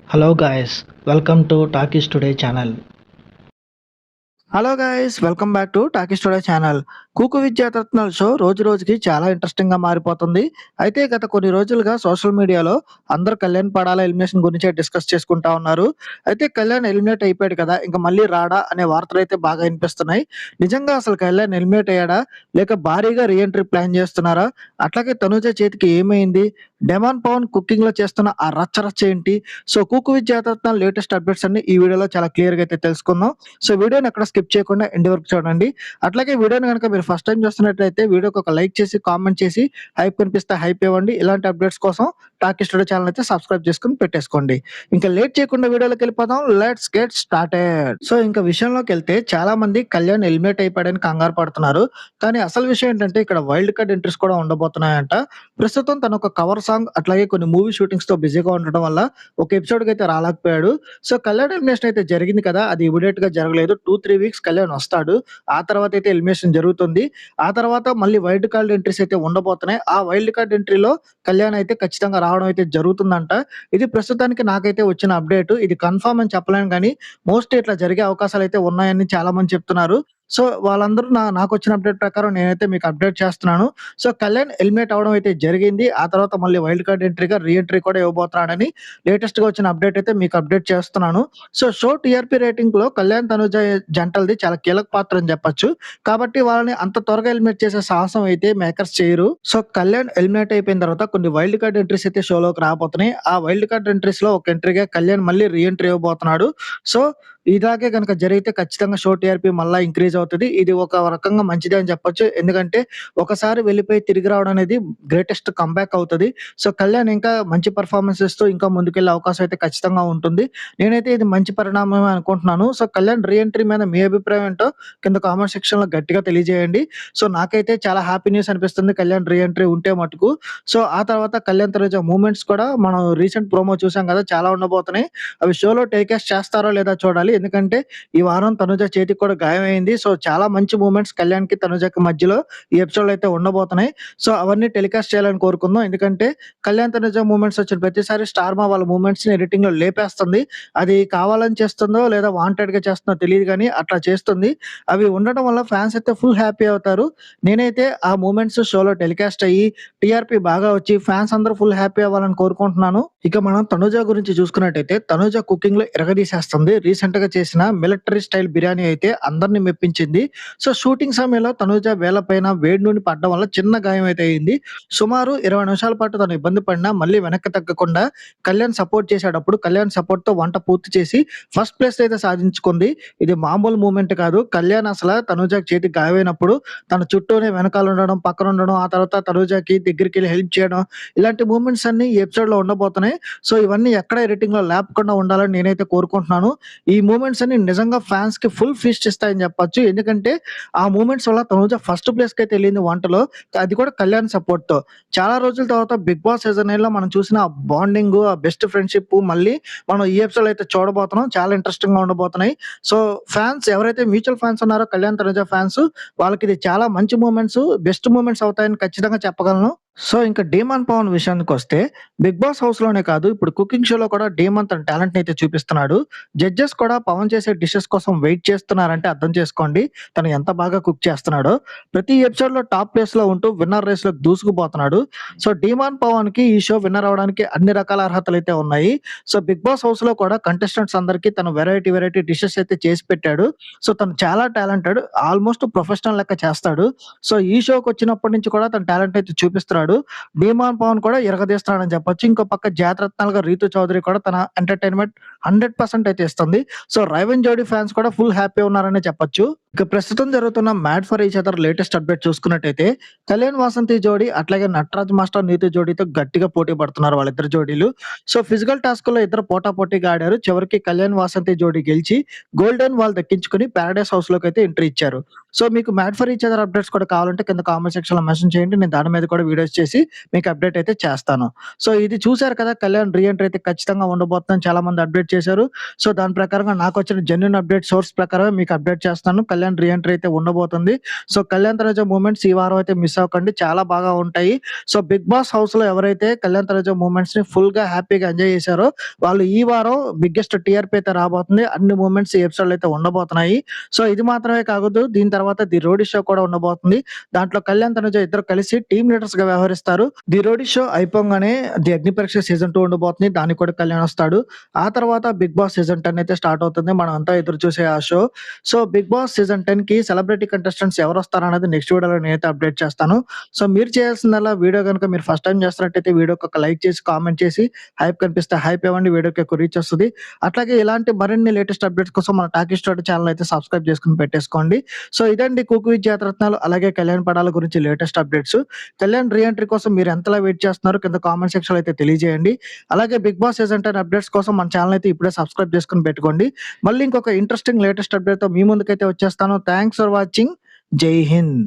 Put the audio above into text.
Hello guys, welcome to Talkies Today channel. Hello guys welcome back to Talkie Studio channel. కుకు విద్యారత్నాల show రోజు రోజుకి చాలా interesting గా మారిపోతుంది. అయితే గత కొన్ని రోజులుగా సోషల్ మీడియాలో అందరూ కళ్యాణ్ పడాల ఎలిమినేషన్ గురించే డిస్కస్ చేసుకుంటా ఉన్నారు. అయితే కళ్యాణ్ ఎలిమినేట్ అయిపోయాడు కదా, ఇంకా మళ్ళీ రాడా అనే వార్తలు అయితే బాగా వినిపిస్తున్నాయి. నిజంగా అసలు కళ్యాణ్ ఎలిమినేట్ అయ్యాడా, లేక భారీగా రీఎంట్రీ ప్లాన్ చేస్తున్నారా? అట్లాగే తనూజ చేతికి ఏమైంది? డెమాన్ పవన్ కుకింగ్ లో చేస్తున్న ఆ రచ్చ ఏంటి? సో కుకు విద్యారత్నాల లేటెస్ట్ అప్డేట్స్ అన్ని ఈ వీడియోలో చాలా క్లియర్ గా అయితే తెలుసుకుందాం. సో వీడియోని ఎక్కడ స్కిప్ చేయకుండా ఎండ్ వరకు చూడండి. అట్లాగే వీడియోని కనుక మీరు ఫస్ట్ టైం చూస్తున్నట్లయితే వీడియోకి ఒక లైక్ చేసి, కామెంట్ చేసి, హైప్ కనిపిస్తే హైప్ ఇవ్వండి. ఇలాంటి అప్డేట్స్ కోసం టాకీ స్టూడియో ఛానల్ అయితే సబ్స్క్రైబ్ చేసుకొని పెట్టేసుకోండి. ఇంకా లేట్ చేయకుండా వీడియోలోకి వెళ్ళిపోదాం. Let's get started. సో ఇంకా విషయంలోకి వెళ్తే చాలా మంది కళ్యాణ్ ఎలిమినేట్ అయిపోయాడని కంగారు పడుతున్నారు. కానీ అసలు విషయం ఏంటంటే ఇక్కడ వైల్డ్ కార్డ్ ఎంట్రీస్ కూడా ఉండబోతున్నాయంట. ప్రస్తుతం తన ఒక కవర్ సాంగ్ అట్లాగే కొన్ని మూవీ షూటింగ్స్ తో బిజీగా ఉండడం వల్ల ఒక ఎపిసోడ్ కి అయితే రాలేకపోయాడు. సో కళ్యాణ్ ఎలిమినేషన్ అయితే జరిగింది కదా, అది ఇమీడియట్ గా జరగలేదు. 2-3 వీక్స్ కళ్యాణ్ వస్తాడు. ఆ తర్వాత అయితే ఎలిమినేషన్ జరుగుతుంది. ఆ తర్వాత మళ్ళీ వైల్డ్ కార్డ్ ఎంట్రీస్ అయితే ఉండబోతున్నాయి. ఆ వైల్డ్ కార్డ్ ఎంట్రీలో కళ్యాణ్ అయితే ఖచ్చితంగా రావడం అయితే జరుగుతుందంట. ఇది ప్రస్తుతానికి నాకైతే వచ్చిన అప్డేట్. ఇది కన్ఫర్మ్ అని చెప్పలేను గానీ మోస్ట్‌లీ ఇట్లా జరిగే అవకాశాలైతే ఉన్నాయని చాలా మంది చెప్తున్నారు. సో వాళ్ళందరూ నాకొచ్చిన అప్డేట్ ప్రకారం నేనైతే మీకు అప్డేట్ చేస్తున్నాను. సో కళ్యాణ్ ఎలిమినేట్ అవ్వడం అయితే జరిగింది. ఆ తర్వాత మళ్ళీ వైల్డ్ కార్డ్ ఎంట్రీగా రీ ఎంట్రీ కూడా ఇవ్వబోతున్నాడని లేటెస్ట్‌గా వచ్చిన అప్డేట్ అయితే మీకు అప్డేట్ చేస్తున్నాను. సో షో టీఆర్పీ రేటింగ్‌లో కళ్యాణ్, తనుజ జంటలది చాలా కీలక పాత్ర అని చెప్పొచ్చు. కాబట్టి వాళ్ళని అంత త్వరగా ఎలిమినేట్ చేసే సాహసం అయితే మేకర్స్ చేయరు. సో కళ్యాణ్ ఎలిమినేట్ అయిపోయిన తర్వాత కొన్ని వైల్డ్ కార్డ్ ఎంట్రీస్ అయితే షోలోకి రాబోతున్నాయి. ఆ వైల్డ్ కార్డ్ ఎంట్రీస్‌లో ఒక ఎంట్రీగా కళ్యాణ్ మళ్ళీ రీ ఎంట్రీ ఇవ్వబోతున్నాడు. సో ఇలాగే గనుక జరిగితే ఖచ్చితంగా షో టీఆర్పీ మళ్ళా ఇంక్రీజ్ అవుతది. ఇది ఒక రకంగా మంచిదే అని చెప్పొచ్చు. ఎందుకంటే ఒకసారి వెళ్ళిపోయి తిరిగి రావడం అనేది గ్రేటెస్ట్ కమ్‌బ్యాక్ అవుతది. సో కళ్యాణ్ ఇంకా మంచి పెర్ఫార్మన్స్ ఇస్తూ ఇంకా ముందుకెళ్ళే అవకాశం అయితే ఖచ్చితంగా ఉంటుంది. నేనైతే ఇది మంచి పరిణామమే అనుకుంటున్నాను. సో కళ్యాణ్ రీ ఎంట్రీ మీద మీ అభిప్రాయం ఏంటో కింద కామెంట్ సెక్షన్‌లో గట్టిగా తెలియజేయండి. సో నాకైతే చాలా హ్యాపీ న్యూస్ అనిపిస్తుంది కళ్యాణ్ రీ ఎంట్రీ ఉంటే మటుకు. సో ఆ తర్వాత కళ్యాణ్, తనుజ మూవ్‌మెంట్స్ కూడా మనం రీసెంట్ ప్రోమో చూసాం కదా, చాలా ఉండబోతున్నాయి. అవి షోలో టెలికాస్ట్ చేస్తారో లేదో చూడాలి. ఎందుకంటే ఈ వారం తనుజ చేతికి కూడా గాయమైంది. సో చాలా మంచి మూవ్‌మెంట్స్ కళ్యాణ్‌కి, తనుజకి మధ్యలో ఈ ఎపిసోడ్‌లో అయితే ఉండబోతున్నాయి. సో అవన్నీ టెలికాస్ట్ చేయాలని కోరుకుందాం. ఎందుకంటే కళ్యాణ్, తనుజ మూవ్‌మెంట్స్ వచ్చిన ప్రతిసారి స్టార్మా వాళ్ళ మూవ్‌మెంట్స్‌ని ఎడిటింగ్‌లో లేపేస్తుంది. అది కావాలని చేస్తుందో లేదా వాంటెడ్‌గా చేస్తుందో తెలీదు గానీ అట్లా చేస్తుంది. అవి ఉండడం వల్ల ఫ్యాన్స్ అయితే ఫుల్ హ్యాపీ అవుతారు. నేనైతే ఆ మూవ్‌మెంట్స్ షోలో టెలికాస్ట్ అయ్యి టీఆర్పీ బాగా వచ్చి ఫ్యాన్స్ అందరూ ఫుల్ హ్యాపీ అవ్వాలని కోరుకుంటున్నాను. ఇక మనం తనుజ గురించి చూసుకున్నట్టయితే తనుజ కుకింగ్‌లో ఇరగదీసేస్తుంది. రీసెంట్‌గా చేసిన మిలిటరీ స్టైల్ బిర్యానీ అయితే అందరిని మెప్పించింది. సో షూటింగ్ సమయంలో తనుజ వేళ్ళపైన వేడి నూనె పడడం వల్ల చిన్న గాయం అయితే అయింది. సుమారు 20 నిమిషాల పాటు తను ఇబ్బంది పడినా మళ్ళీ వెనక్కి తగ్గకుండా కళ్యాణ్ సపోర్ట్ చేసేటప్పుడు కళ్యాణ్ సపోర్ట్‌తో వంట పూర్తి చేసి ఫస్ట్ ప్లేస్ అయితే సాధించుకుంది. ఇది మామూలు మూవ్‌మెంట్ కాదు. కళ్యాణ్ అసల తనుజ చేతికి గాయమైనప్పుడు తన చుట్టూనే వెనకాల ఉండడం, పక్కన ఉండడం, ఆ తర్వాత తనుజకి దగ్గరికెళ్ళి హెల్ప్ చేయడం, ఇలాంటి మూవ్‌మెంట్స్ అన్నీ ఈ ఎపిసోడ్‌లో ఉండబోతున్నాయి. సో ఇవన్నీ ఎక్కడ ఎడిటింగ్‌లో లేపకుండా ఉండాలని నేనైతే కోరుకుంటున్నాను. ఈ మూవ్‌మెంట్స్ అన్ని నిజంగా ఫ్యాన్స్‌కి ఫుల్ ఫీస్ట్ ఇస్తాయని చెప్పొచ్చు. ఎందుకంటే ఆ మూవ్‌మెంట్స్ వల్ల తనుజ ఫస్ట్ ప్లేస్‌కైతే ఎళ్ళింది వంటలో. అది కూడా కళ్యాణ్ సపోర్ట్‌తో. చాలా రోజుల తర్వాత 'బిగ్ బాస్' సీజన్ 9లో మనం చూసిన ఆ బాండింగు, ఆ బెస్ట్ ఫ్రెండ్‌షిప్ మళ్ళీ మనం ఈ ఎపిసోడ్‌లో అయితే చూడబోతున్నాం. చాలా ఇంట్రెస్టింగ్‌గా ఉండబోతున్నాయి. సో ఫ్యాన్స్ ఎవరైతే మ్యూచువల్ ఫ్యాన్స్ ఉన్నారో కళ్యాణ్, తనుజ ఫ్యాన్స్, వాళ్ళకిది చాలా మంచి మూవ్‌మెంట్స్, బెస్ట్ మూవ్‌మెంట్స్ అవుతాయని ఖచ్చితంగా చెప్పగలను. సో ఇంక 'డీమాన్ పవన్' విషయానికొస్తే 'బిగ్ బాస్' హౌస్‌లోనే కాదు, ఇప్పుడు కుకింగ్ షోలో కూడా డీమాన్ తన టాలెంట్‌ని అయితే చూపిస్తున్నాడు. జడ్జెస్ కూడా పవన్ చేసే డిషెస్ కోసం వెయిట్ చేస్తున్నారంటే అర్థం చేసుకోండి తను ఎంత బాగా కుక్ చేస్తున్నాడో. ప్రతి ఎపిసోడ్‌లో టాప్ ప్లేస్‌లో ఉంటూ విన్నర్ రేస్‌లోకి దూసుకుపోతున్నాడు. సో 'డీమాన్ పవన్‌కి' ఈ షో విన్నర్ అవ్వడానికి అన్ని రకాల అర్హతలైతే ఉన్నాయి. సో 'బిగ్ బాస్' హౌస్‌లో కూడా కంటెస్టెంట్స్ అందరికీ తను వెరైటీ డిషెస్ అయితే చేసి పెట్టాడు. సో తను చాలా టాలెంటెడ్. ఆల్‌మోస్ట్ ప్రొఫెషనల్ లెక్క చేస్తాడు. సో ఈ షోకొచ్చినప్పటి నుంచి కూడా తన టాలెంట్ అయితే చూపిస్తున్నాడు. 'డీమాన్ పవన్' కూడా ఇరగదీస్తున్నాడని చెప్పొచ్చు. ఇంకో పక్క జాతిరత్నాలుగా 'రీతు చౌదరి' కూడా తన ఎంటర్‌టైన్‌మెంట్ 100% అయితే ఇస్తుంది. సో 'రైవెన్ జోడీ' ఫ్యాన్స్ కూడా ఫుల్ హ్యాపీ ఉన్నారనే చెప్పొచ్చు. ఇక ప్రస్తుతం జరుగుతున్న 'mad for each other' latest update చూసుకున్నట్టయితే కళ్యాణ్, వాసంతి జోడీ అట్లాగే నటరాజ్ మాస్టర్, నీతు జోడీతో గట్టిగా పోటీ పడుతున్నారు వాళ్ళిద్దరు జోడీలు. సో ఫిజికల్ టాస్క్‌లో ఇద్దరు పోటాపోటీగా ఆడారు. చివరికి కళ్యాణ్, వాసంతి జోడీ గెలిచి గోల్డెన్ వాల్ దక్కించుకొని పారడైస్ హౌస్‌లోకి అయితే ఎంట్రీ ఇచ్చారు. సో మీకు mad for each other updates కూడా కావాలంటే కింద కామెంట్ సెక్షన్‌లో మెన్షన్ చేయండి. నేను దాని మీద కూడా వీడియోస్ చేసి మీకు అప్డేట్ అయితే చేస్తాను. సో ఇది చూసారు కదా! కళ్యాణ్ రీ ఎంట్రీ అయితే ఖచ్చితంగా ఉండబోతుందని చాలామంది అప్డేట్ చేశారు. సో దాని ప్రకారంగా నాకొచ్చిన జెన్యూన్ అప్డేట్ సోర్స్ ప్రకారమే మీకు అప్డేట్ చేస్తాను. కళ్యాణ్ రీ ఎంట్రీ అయితే ఉండబోతుంది. సో కళ్యాణ్ తనుజ మూవ్‌మెంట్స్ ఈ వారం అయితే మిస్ అవ్వకండి. చాలా బాగా ఉంటాయి. సో 'బిగ్ బాస్' హౌస్‌లో ఎవరైతే కళ్యాణ్ తనుజ మూవ్‌మెంట్స్‌ని ఫుల్‌గా హ్యాపీగా ఎంజాయ్ చేశారో వాళ్ళు ఈ వారం బిగ్గెస్ట్ టీఆర్‌పీ అయితే రాబోతుంది. అన్ని మూవ్‌మెంట్స్ ఈ ఎపిసోడ్‌లో అయితే ఉండబోతున్నాయి. సో ఇది మాత్రమే కాదు దీని తర్వాత 'ది రోడీ షో' కూడా ఉండబోతుంది. దాంట్లో కళ్యాణ్ తనుజ ఇద్దరు కలిసి టీమ్ లీడర్స్‌గా వ్యవహరిస్తారు. 'ది రోడీ షో' అయిపోంగానే 'ది అగ్ని పరీక్ష' సీజన్ 2 ఉండబోతుంది. దానికి కూడా కళ్యాణ్ వస్తాడు. ఆ తర్వాత 'బిగ్ బాస్' సీజన్ 10 అయితే స్టార్ట్ అవుతుంది. మనం అంతా ఎదురు చూసే ఆ show. So 'Bigg Boss' season 10కి సెలబ్రిటీ కంటెస్టెంట్స్ ఎవరొస్తారనేది నెక్స్ట్ వీడియోలో నేనైతే అప్డేట్ చేస్తాను. సో మీరు చేయాల్సిందల్లా వీడియో గనుక మీరు ఫస్ట్ టైమ్ చేస్తున్నట్టయితే వీడియోకి ఒక లైక్ చేసి, కామెంట్ చేసి, హైప్ కనిపిస్తే హైప్ ఇవ్వండి. వీడియోకి ఎక్కువ రీచ్ వస్తది. అట్లాగే ఇలాంటి మరిన్ని లేటెస్ట్ అప్డేట్స్ కోసం మన టాకీ స్టోరీ ఛానల్ అయితే సబ్స్క్రైబ్ చేసుకొని పెట్టేసుకోండి. సో ఇదండి కుక్ విత్ జాతరత్నాలు అలాగే కళ్యాణ్ పడాల గురించి latest updates. Kalyan re entry కోసం మీరు ఎంతలా వెయిట్ చేస్తున్నారో కింద కామెంట్ సెక్షన్‌లో అయితే తెలియజేయండి. అలాగే 'బిగ్ బాస్' సీజన్ 10 అప్డేట్స్ కోసం మన ఛానల్ అయితే ఇప్పుడే సబ్స్క్రైబ్ చేసుకొని పెట్టుకోండి. మళ్ళీ ఇంకొక ఇంట్రెస్టింగ్ లేటెస్ట్ అప్డేట్‌తో మీ ముందుకైతే వచ్చేస్తాను. Thanks for watching. జై హింద్.